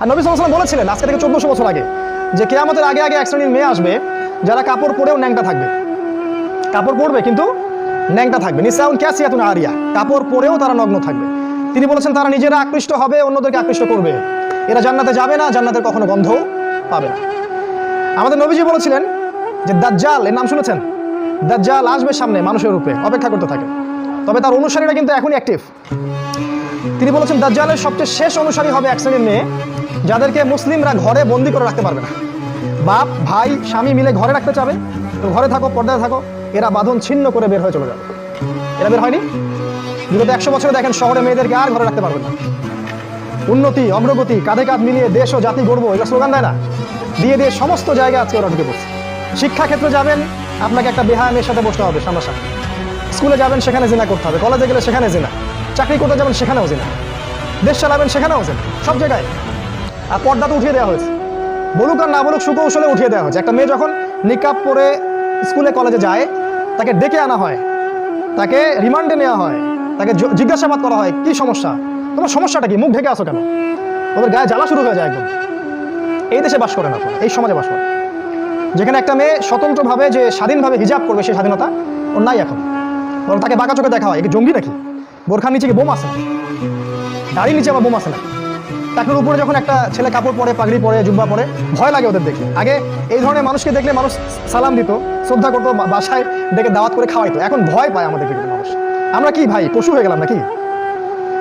আর নবী সাল্লাল্লাহু আলাইহি ওয়াসাল্লাম বলেছিলেন আজকে থেকে 1400 বছর আগে যে কিয়ামতের আগে আগে এক শ্রেণীর মেয়ে আসবে যারা কাপড় পরেও ন্যাংটা থাকবে। কাপড় পরবে কিন্তু ন্যাংটা থাকবে। নিসাউন কাসিয়াতুন আরিয়া, কাপড় পরেও তারা নগ্ন থাকবে। তিনি বলেছেন তারা নিজেরা আকৃষ্ট হবে, অন্যদেরকে আকৃষ্ট করবে। এরা জান্নাতে যাবে না, জান্নাতের কখনো গন্ধ পাবে না। আমাদের নবীজি বলেছিলেন যে দাজ্জাল, এর নাম শুনেছেন? দাজ্জাল আসবে সামনে মানুষের রূপে, অপেক্ষা করতে থাকে। তবে তার অনুসারীরা কিন্তু এখনই অ্যাক্টিভ। তিনি বলেছেন দাজ্জালের সবচেয়ে শেষ অনুসারী হবে এক শ্রেণীর মেয়ে যাদেরকে মুসলিমরা ঘরে বন্দি করে রাখতে পারবে না। বাপ ভাই স্বামী মিলে ঘরে রাখতে চাবে, তো ঘরে থাকো, পর্দায় থাকো, এরা বাঁধন ছিন্ন করে বের হয়ে চলে যাবে। এরা বের হয়নি। বিগত 100 বছরে দেখেন শহরে মেয়েদেরকে আর ঘরে রাখতে পারবেন না। উন্নতি অগ্রগতি কাঁধে কাঁধ মিলিয়ে দেশ ও জাতি গড়বো, এটা স্লোগান দেয় না, দিয়ে দিয়ে সমস্ত জায়গায় আজকে ওরা ঢুকে পড়ছে। শিক্ষাক্ষেত্রে যাবেন, আপনাকে একটা বেহায়া মেয়ের সাথে বসতে হবে সামনাসামনি। স্কুলে যাবেন, সেখানে জিনা করতে হবে। কলেজে গেলে সেখানে জিনা। চাকরি করতে যাবেন, সেখানেও জিনা। দেশ চালাবেন, সেখানেও জিনা। সব জায়গায়। আর পর্দা তো উঠিয়ে দেওয়া হয়েছে, বলুক আর না বলুক সুকৌশলে উঠিয়ে দেওয়া হয়েছে। একটা মেয়ে যখন নিকাব পরে স্কুলে কলেজে যায়, তাকে ডেকে আনা হয়, তাকে রিমান্ডে নেওয়া হয়, তাকে জিজ্ঞাসাবাদ করা হয়, কি সমস্যা, তোমার সমস্যাটা কি, মুখ ঢেকে আসো কেন? ওদের গায়ে জ্বালা শুরু হয়ে যায় একদম। এই দেশে বাস করেন আপনারা, এই সমাজে বাস করেন, যেখানে একটা মেয়ে স্বতন্ত্রভাবে যে স্বাধীনভাবে হিজাব করবে সেই স্বাধীনতা ওর নাই এখন। বরং তাকে বাঁকা চোখে দেখা হয়, একে জঙ্গি নাকি, বোরখার নিচে কি বোম আছে, দাড়ির নিচে আবার বোম আছে না। টাকনুর উপরে যখন একটা ছেলে কাপড় পরে, পাগড়ি পরে, জুব্বা পরে, ভয় লাগে ওদের দেখলে। আগে এই ধরনের মানুষকে দেখলে মানুষ সালাম দিত, শ্রদ্ধা করতো, বাসায় ডেকে দাওয়াত করে খাওয়াইতো। এখন ভয় পায় আমাদেরকে মানুষ। আমরা কি ভাই পশু হয়ে গেলাম নাকি?